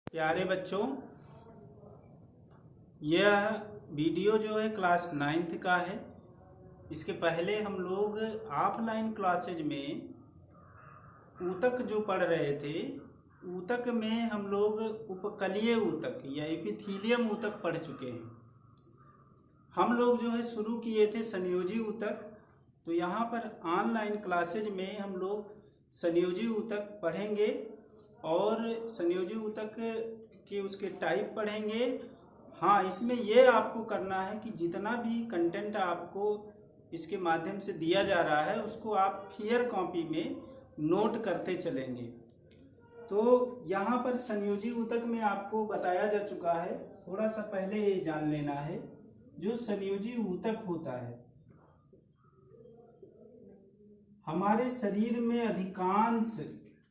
प्यारे बच्चों, यह वीडियो जो है क्लास 9th का है। इसके पहले हम लोग ऑफलाइन क्लासेज में ऊतक जो पढ़ रहे थे, ऊतक में हम लोग उपकलीय ऊतक या एपिथीलियम ऊतक पढ़ चुके हैं। हम लोग जो है शुरू किए थे संयोजी ऊतक। तो यहाँ पर ऑनलाइन क्लासेज में हम लोग संयोजी ऊतक पढ़ेंगे और संयोजी ऊतक के उसके टाइप पढ़ेंगे। हाँ, इसमें ये आपको करना है कि जितना भी कंटेंट आपको इसके माध्यम से दिया जा रहा है उसको आप फेयर कॉपी में नोट करते चलेंगे। तो यहाँ पर संयोजी ऊतक में आपको बताया जा चुका है, थोड़ा सा पहले ये जान लेना है। जो संयोजी ऊतक होता है, हमारे शरीर में अधिकांश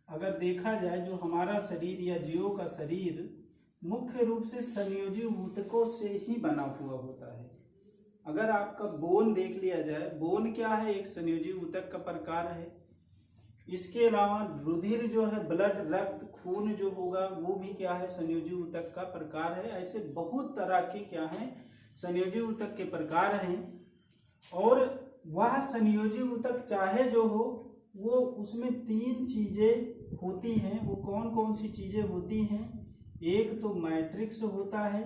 अगर देखा जाए, जो हमारा शरीर या जीवों का शरीर मुख्य रूप से संयोजी ऊतकों से ही बना हुआ होता है। अगर आपका बोन देख लिया जाए, बोन क्या है? एक संयोजी ऊतक का प्रकार है। इसके अलावा रुधिर जो है, ब्लड, रक्त, खून जो होगा वो भी क्या है? संयोजी ऊतक का प्रकार है। ऐसे बहुत तरह के क्या हैं? संयोजी ऊतक के प्रकार हैं। और वह संयोजी ऊतक चाहे जो हो, वो उसमें 3 चीजें होती हैं। वो कौन कौन सी चीजें होती हैं? एक तो मैट्रिक्स होता है।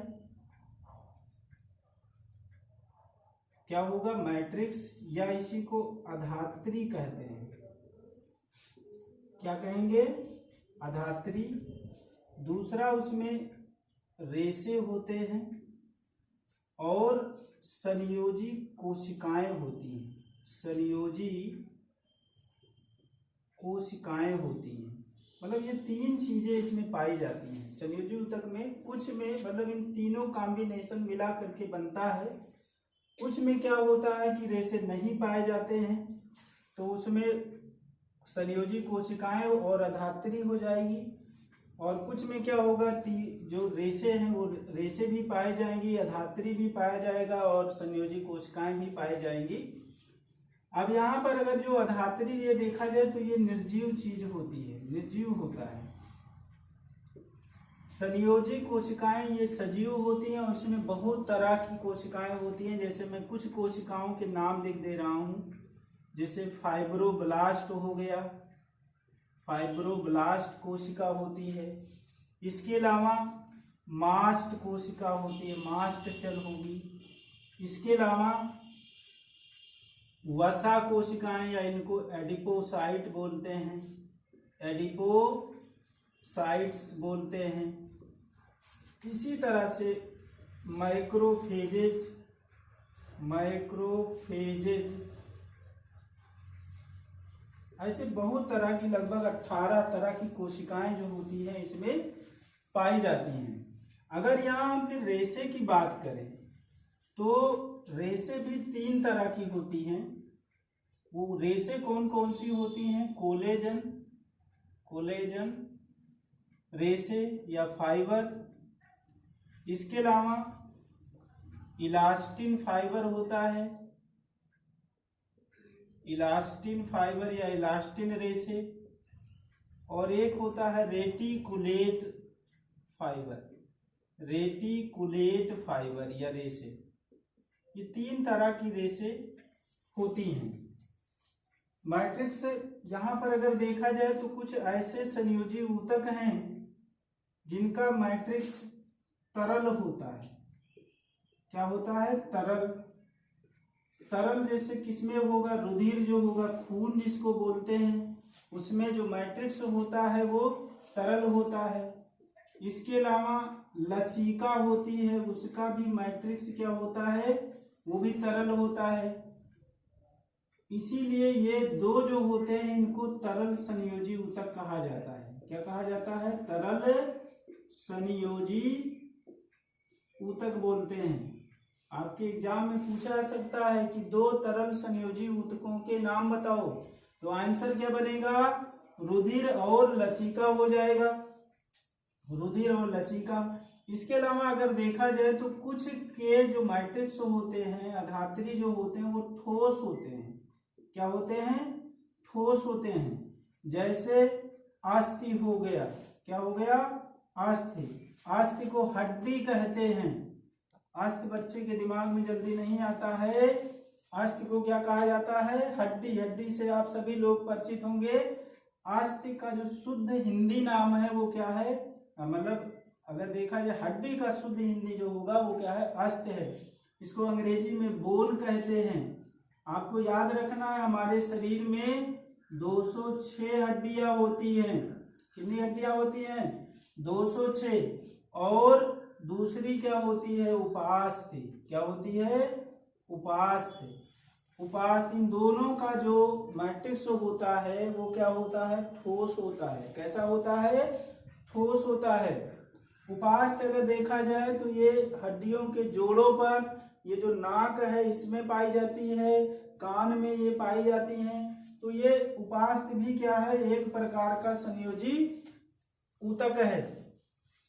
क्या होगा? मैट्रिक्स, या इसी को अधात्री कहते हैं। क्या कहेंगे? अधात्री। दूसरा, उसमें रेशे होते हैं और संयोजी कोशिकाएं होती हैं। संयोजी कोशिकाएं होती हैं। मतलब ये 3 चीजें इसमें पाई जाती हैं संयोजी ऊतक में। कुछ में मतलब इन तीनों कॉम्बिनेशन मिला करके बनता है। कुछ में क्या होता है कि रेशे नहीं पाए जाते हैं, तो उसमें संयोजी कोशिकाएं और अधात्री हो जाएगी। और कुछ में क्या होगा, जो रेशे हैं वो रेशे भी पाए जाएंगी, अधात्री भी पाया जाएगा और संयोजी कोशिकाएं भी पाई जाएंगी। अब यहाँ पर अगर जो अधात्री ये देखा जाए तो ये निर्जीव चीज होती है, निर्जीव होता है। संयोजी कोशिकाएं ये सजीव होती हैं और इसमें बहुत तरह की कोशिकाएं होती हैं। जैसे मैं कुछ कोशिकाओं के नाम लिख दे रहा हूँ। जैसे फाइब्रोब्लास्ट हो गया, फाइब्रोब्लास्ट कोशिका होती है। इसके अलावा मास्ट कोशिका होती है, मास्ट सेल होगी। इसके अलावा वसा कोशिकाएं, या इनको एडिपोसाइट बोलते हैं, एडिपोसाइट्स बोलते हैं। इसी तरह से मैक्रोफेजेज, ऐसे बहुत तरह की, लगभग 18 तरह की कोशिकाएं जो होती हैं इसमें पाई जाती हैं। अगर यहाँ हम फिर रेशे की बात करें तो रेशे भी 3 तरह की होती हैं। वो रेशे कौन कौन सी होती हैं? कोलेजन रेशे या फाइबर। इसके अलावा इलास्टिन फाइबर होता है, इलास्टिन फाइबर या इलास्टिन रेशे। और एक होता है रेटिकुलेट फाइबर या रेशे। ये 3 तरह की रेशे होती हैं। मैट्रिक्स यहाँ पर अगर देखा जाए तो कुछ ऐसे संयोजी ऊतक हैं जिनका मैट्रिक्स तरल होता है। क्या होता है? तरल जैसे किसमें होगा? रुधिर जो होगा, खून जिसको बोलते हैं, उसमें जो मैट्रिक्स होता है वो तरल होता है। इसके अलावा लसिका होती है, उसका भी मैट्रिक्स क्या होता है? वो भी तरल होता है। इसीलिए ये 2 जो होते हैं इनको तरल संयोजी ऊतक कहा जाता है। क्या कहा जाता है? तरल संयोजी ऊतक बोलते हैं। आपके एग्जाम में पूछा जा सकता है कि 2 तरल संयोजी ऊतकों के नाम बताओ, तो आंसर क्या बनेगा? रुधिर और लसिका हो जाएगा, रुधिर और लसिका। इसके अलावा अगर देखा जाए तो कुछ के जो मैट्रिक्स होते हैं, अधात्री जो होते हैं, वो ठोस होते हैं। क्या होते हैं? ठोस होते हैं। जैसे अस्थि हो गया, क्या हो गया? अस्थि, अस्थि को हड्डी कहते हैं। अस्थि बच्चे के दिमाग में जल्दी नहीं आता है। अस्थि को क्या कहा जाता है? हड्डी। हड्डी से आप सभी लोग परिचित होंगे। अस्थि का जो शुद्ध हिंदी नाम है वो क्या है? मतलब अगर देखा जाए हड्डी का शुद्ध हिंदी जो होगा वो क्या है? अस्थि है। इसको अंग्रेजी में बोन कहते हैं। आपको याद रखना है हमारे शरीर में 206 हड्डियां होती हैं। कितनी हड्डियां होती हैं? 206। और दूसरी क्या होती है? उपास्थि। क्या होती है? उपास्थि। उपास्थि। इन दोनों का जो मैट्रिक्स होता है वो क्या होता है? ठोस होता है। कैसा होता है? ठोस होता है। उपास्थि अगर देखा जाए तो ये हड्डियों के जोड़ों पर, ये जो नाक है इसमें पाई जाती है, कान में ये पाई जाती हैं। तो ये उपास्थि भी क्या है? एक प्रकार का संयोजी ऊतक है।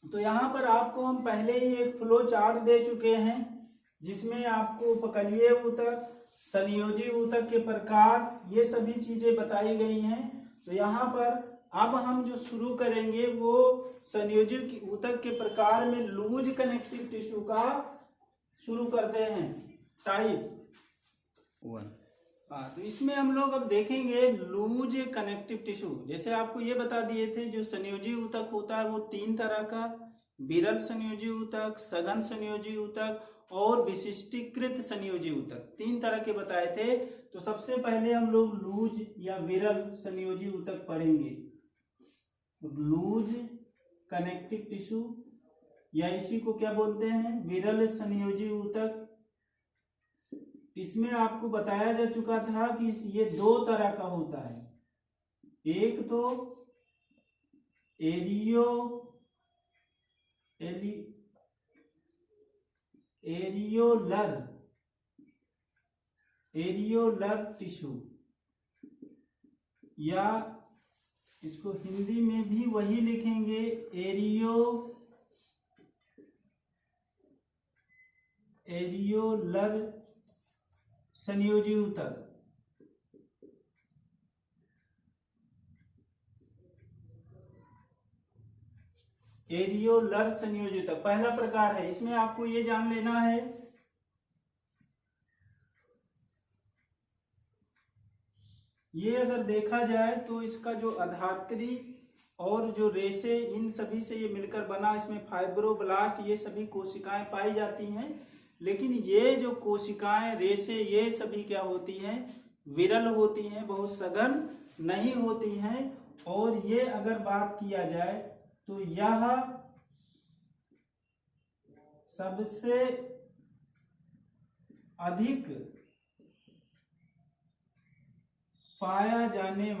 तो यहाँ पर आपको हम पहले ही एक फ्लो चार्ट दे चुके हैं जिसमें आपको उपकलीय ऊतक, संयोजी ऊतक के प्रकार, ये सभी चीजें बताई गई हैं। तो यहाँ पर अब हम जो शुरू करेंगे वो संयोजी ऊतक के प्रकार में लूज कनेक्टिव टिश्यू का शुरू करते हैं। टाइप 1। हाँ, तो इसमें हम लोग अब देखेंगे लूज कनेक्टिव टिश्यू। जैसे आपको ये बता दिए थे जो संयोजी ऊतक होता है वो 3 तरह का, विरल संयोजी ऊतक, सघन संयोजी ऊतक और विशिष्टीकृत संयोजी ऊतक, 3 तरह के बताए थे। तो सबसे पहले हम लोग लूज या विरल संयोजी ऊतक पढ़ेंगे। लूज कनेक्टिव टिश्यू या इसी को क्या बोलते हैं? विरल संयोजी ऊतक। इसमें आपको बताया जा चुका था कि ये 2 तरह का होता है। एक तो एरियोलर टिश्यू, या इसको हिंदी में भी वही लिखेंगे एरियोलर संयोजी ऊतक। एरियोलर संयोजी ऊतक पहला प्रकार है। इसमें आपको ये जान लेना है ये अगर देखा जाए तो इसका जो अधात्री और जो रेशे, इन सभी से ये मिलकर बना, इसमें फाइब्रोब्लास्ट ये सभी कोशिकाएं पाई जाती हैं। लेकिन ये जो कोशिकाएं, रेशे, ये सभी क्या होती हैं? विरल होती हैं, बहुत सघन नहीं होती हैं। और ये अगर बात किया जाए तो यह सबसे अधिक पाया जाने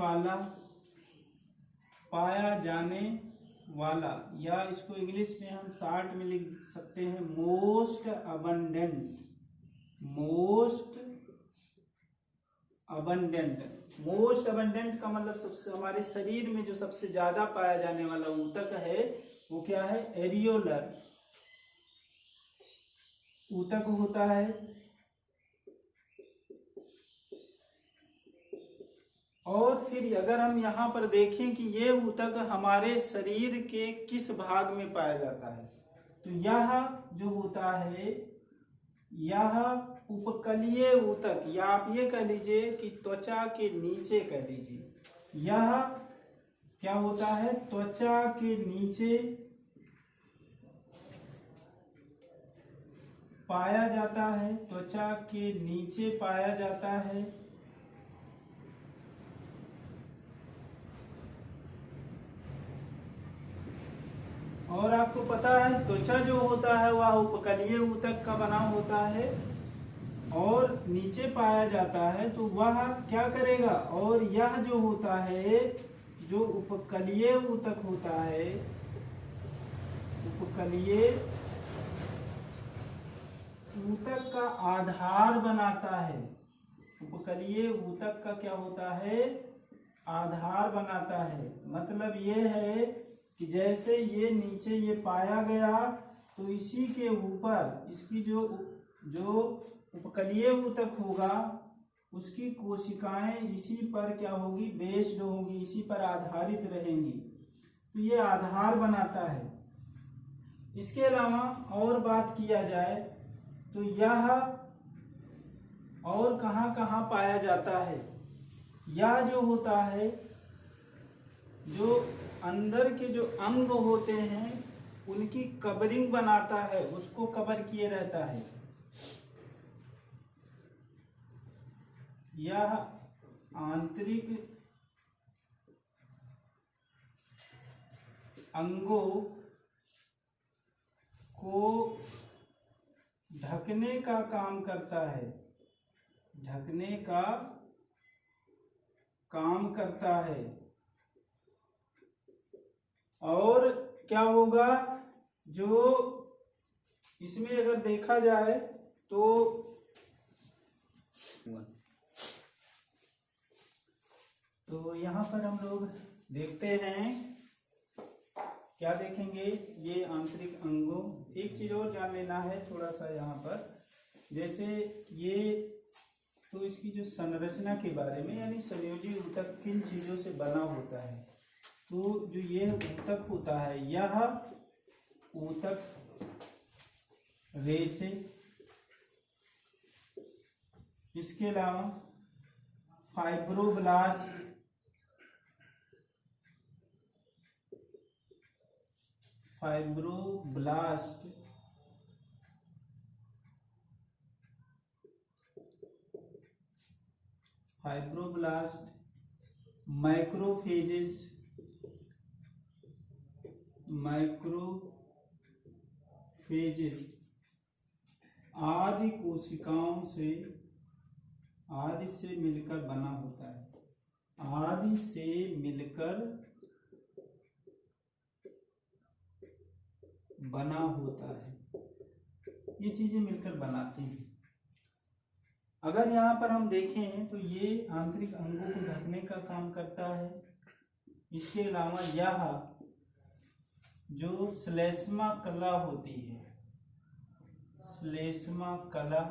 वाला, या इसको इंग्लिश में हम शॉर्ट में लिख सकते हैं मोस्ट अबंडेंट का मतलब सबसे, हमारे शरीर में जो सबसे ज्यादा पाया जाने वाला ऊतक है वो क्या है? एरियोलर ऊतक होता है। और फिर अगर हम यहाँ पर देखें कि ये ऊतक हमारे शरीर के किस भाग में पाया जाता है, तो यह जो होता है यह उपकलीय ऊतक, या आप ये कह लीजिए कि त्वचा के नीचे कह लीजिए। यह क्या होता है? त्वचा के नीचे पाया जाता है। त्वचा के नीचे पाया जाता है। और आपको पता है त्वचा जो होता है वह उपकलीय ऊतक का बना होता है और नीचे पाया जाता है। तो वह क्या करेगा? और यह जो होता है, जो उपकलीय ऊतक होता है, उपकलीय ऊतक का आधार बनाता है। उपकलीय ऊतक का क्या होता है? आधार बनाता है। मतलब ये है कि जैसे ये नीचे ये पाया गया तो इसी के ऊपर इसकी जो उपकलीय ऊतक होगा उसकी कोशिकाएं इसी पर क्या होगी? बेस्ड होगी, इसी पर आधारित रहेंगी। तो ये आधार बनाता है। इसके अलावा और बात किया जाए तो यह और कहाँ कहाँ पाया जाता है। यह जो होता है, जो अंदर के जो अंग होते हैं उनकी कवरिंग बनाता है, उसको कवर किए रहता है। यह आंतरिक अंगों को ढकने का काम करता है, ढकने का काम करता है। और क्या होगा, जो इसमें अगर देखा जाए तो यहाँ पर हम लोग देखते हैं, क्या देखेंगे, ये आंतरिक अंगों। एक चीज और जान लेना है थोड़ा सा यहाँ पर, जैसे ये तो इसकी जो संरचना के बारे में, यानी संयोजी ऊतक किन चीजों से बना होता है। तो जो ये ऊतक होता है, यह ऊतक रेशे, इसके अलावा फाइब्रोब्लास्ट, फाइब्रोब्लास्ट मैक्रोफेजेस, आदि कोशिकाओं से, आदि से मिलकर बना होता है। आदि से मिलकर बना होता है, ये चीजें मिलकर बनाती हैं। अगर यहाँ पर हम देखें तो ये आंतरिक अंगों को ढकने का काम करता है। इसके अलावा यह जो श्लेष्मा कला होती है, श्लेष्मा कला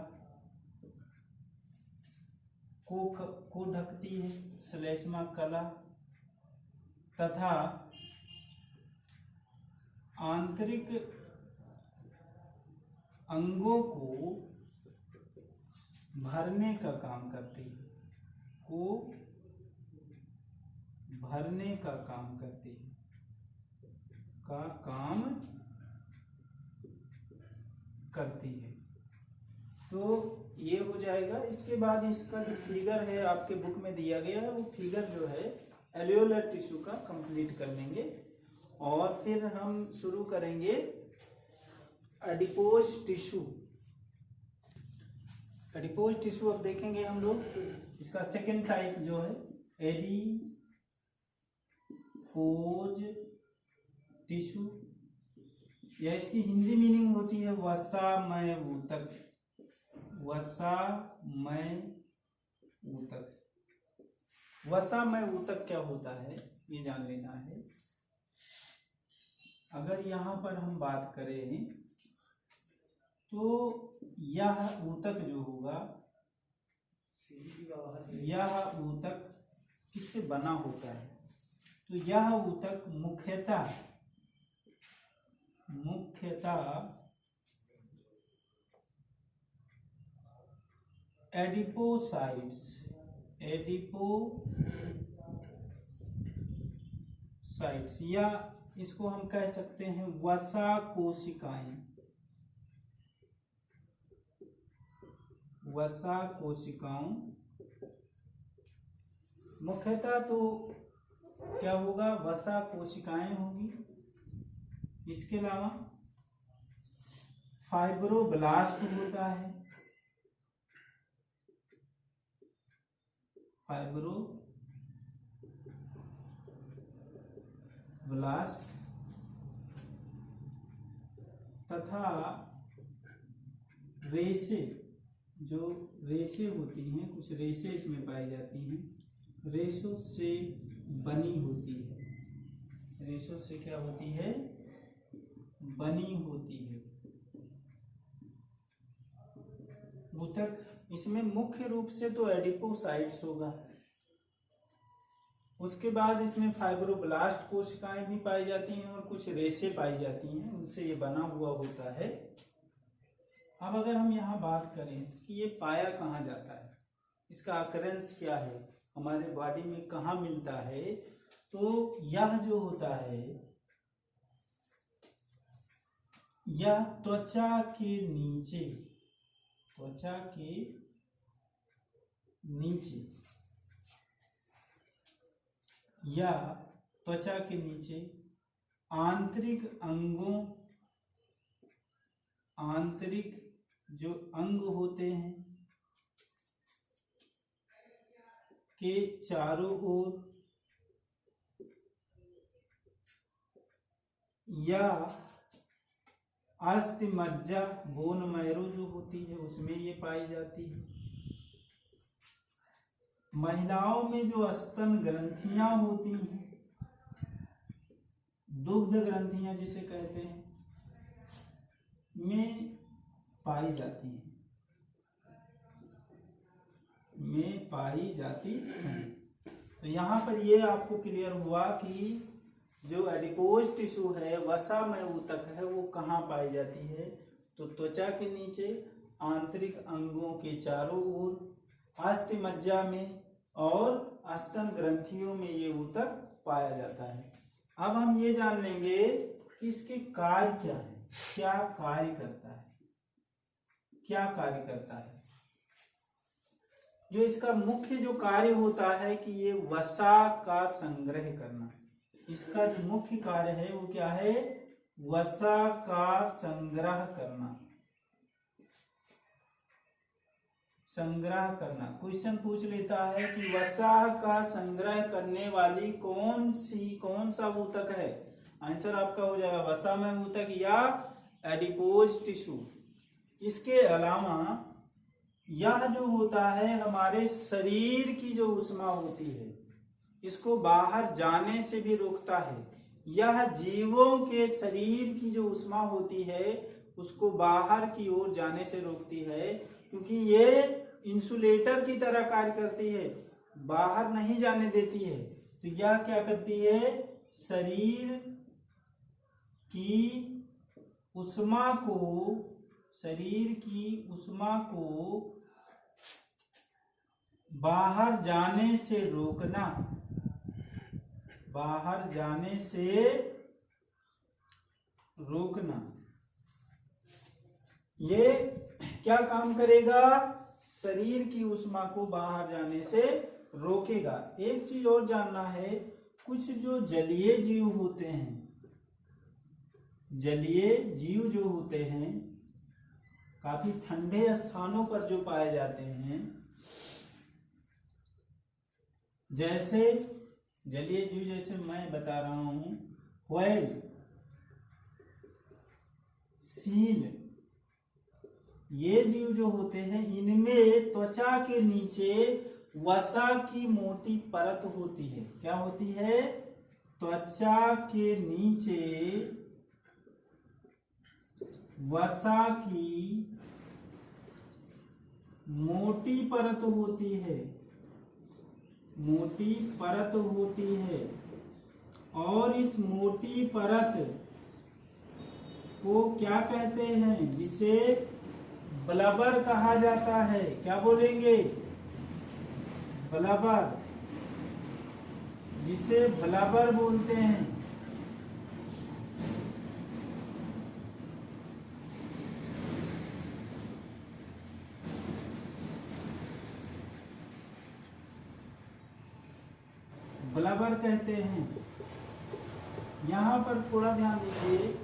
को ढकती है, श्लेष्मा कला, तथा आंतरिक अंगों को भरने का काम करती है, को भरने का काम करती है, का काम करती है। तो ये हो जाएगा। इसके बाद इसका जो फिगर है आपके बुक में दिया गया है, वो फिगर जो है एल्वियोलर टिश्यू का कंप्लीट कर लेंगे और फिर हम शुरू करेंगे एडिपोज टिश्यू। एडिपोज टिश्यू अब देखेंगे हम लोग। इसका सेकेंड टाइप जो है एडिपोज टिश्यू, या इसकी हिंदी मीनिंग होती है वसामय ऊतक, वसामय ऊतक। वसामय ऊतक क्या होता है ये जान लेना है। अगर यहाँ पर हम बात करें तो यह ऊतक जो होगा, यह ऊतक किससे बना होता है, तो यह ऊतक मुख्यतः एडिपोसाइट्स, या इसको हम कह सकते हैं वसा कोशिकाएं, वसा कोशिकाओं। मुख्यतः तो क्या होगा, वसा कोशिकाएं होगी। इसके अलावा फाइब्रोब्लास्ट होता है, फाइब्रोब्लास्ट, तथा रेशे, जो रेशे होती हैं, कुछ रेशे इसमें पाई जाती हैं, रेशों से बनी होती है, रेशों से क्या होती है, बनी होती है ऊतक। इसमें मुख्य रूप से तो एडिपोसाइट्स होगा, उसके बाद इसमें फाइब्रोब्लास्ट कोशिकाएं भी पाई जाती हैं और कुछ रेशे पाई जाती हैं, उनसे ये बना हुआ होता है। अब अगर हम यहाँ बात करें कि ये पाया कहाँ जाता है, इसका अकरेंस क्या है, हमारे बॉडी में कहाँ मिलता है, तो यह जो होता है यह त्वचा के नीचे, त्वचा के नीचे या त्वचा के नीचे आंतरिक अंगों, आंतरिक जो अंग होते हैं के चारों ओर या अस्थिमज्जा, बोन मैरो जो होती है उसमें ये पाई जाती है। महिलाओं में जो स्तन ग्रंथियां होती हैं, दुग्ध ग्रंथियां जिसे कहते हैं, में पाई जाती हैं, में पाई जाती हैं। तो यहाँ पर ये आपको क्लियर हुआ कि जो एडिपोज टिश्यू है, वसामय ऊतक है, वो कहाँ पाई जाती है, तो त्वचा के नीचे, आंतरिक अंगों के चारों ओर, अस्थिमज्जा में और स्तन ग्रंथियों में ये ऊतक पाया जाता है। अब हम ये जान लेंगे कि इसके कार्य क्या है, क्या कार्य करता है, क्या कार्य करता है। जो इसका मुख्य जो कार्य होता है कि ये वसा का संग्रह करना, इसका जो मुख्य कार्य है वो क्या है, वसा का संग्रह करना, संग्रह करना। क्वेश्चन पूछ लेता है कि वसा का संग्रह करने वाली कौन सा ऊतक है, आंसर आपका हो जाएगा वसामय ऊतक या एडिपोज टिश्यू। इसके अलावा यह जो होता है हमारे शरीर की जो ऊष्मा होती है इसको बाहर जाने से भी रोकता है। यह जीवों के शरीर की जो ऊष्मा होती है उसको बाहर की ओर जाने से रोकती है, क्योंकि ये इंसुलेटर की तरह कार्य करती है, बाहर नहीं जाने देती है। तो यह क्या करती है, शरीर की ऊष्मा को बाहर जाने से रोकना, बाहर जाने से रोकना। ये क्या काम करेगा, शरीर की ऊष्मा को बाहर जाने से रोकेगा। एक चीज और जानना है, कुछ जो जलीय जीव होते हैं, जलीय जीव जो होते हैं काफी ठंडे स्थानों पर जो पाए जाते हैं, जैसे जलीय जीव जैसे मैं बता रहा हूं, व्हेल, सील, ये जीव जो होते हैं इनमें त्वचा के नीचे वसा की मोटी परत होती है। क्या होती है, त्वचा के नीचे वसा की मोटी परत होती है, मोटी परत होती है। और इस मोटी परत को क्या कहते हैं, जिसे ब्लबर कहा जाता है। क्या बोलेंगे, ब्लबर, जिसे ब्लबर बोलते हैं। ब्लबर कहते हैं। यहाँ पर थोड़ा ध्यान दीजिए,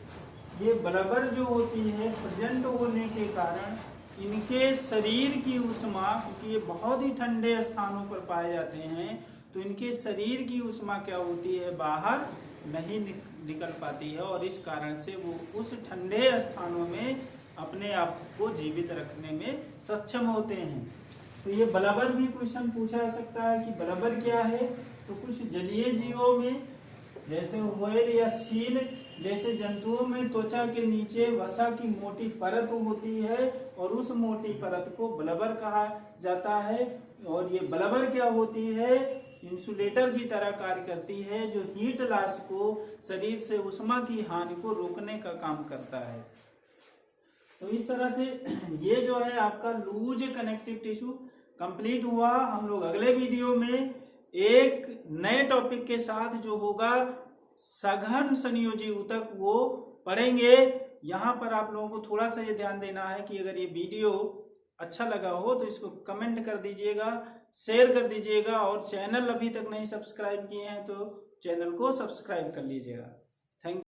ये ब्लबर जो होती है प्रेजेंट होने के कारण इनके शरीर की ऊष्मा, क्योंकि ये बहुत ही ठंडे स्थानों पर पाए जाते हैं, तो इनके शरीर की ऊष्मा क्या होती है, बाहर नहीं निकल पाती है, और इस कारण से वो उस ठंडे स्थानों में अपने आप को जीवित रखने में सक्षम होते हैं। तो ये ब्लबर भी क्वेश्चन पूछा जा सकता है कि ब्लबर क्या है। तो कुछ जलीय जीवों में जैसे व्हेल या सील जैसे जंतुओं में त्वचा के नीचे वसा की मोटी परत होती है, और उस मोटी परत को ब्लबर कहा जाता है। और ये ब्लबर क्या होती है, इंसुलेटर की तरह कार्य करती है, जो हीट लॉस को, शरीर से उष्मा की हानि को रोकने का काम करता है। तो इस तरह से ये जो है आपका लूज कनेक्टिव टिश्यू कंप्लीट हुआ। हम लोग अगले वीडियो में एक नए टॉपिक के साथ जो होगा सघन संयोजी ऊतक वो पढ़ेंगे। यहाँ पर आप लोगों को थोड़ा सा ये ध्यान देना है कि अगर ये वीडियो अच्छा लगा हो तो इसको कमेंट कर दीजिएगा, शेयर कर दीजिएगा, और चैनल अभी तक नहीं सब्सक्राइब किए हैं तो चैनल को सब्सक्राइब कर लीजिएगा। Thank you.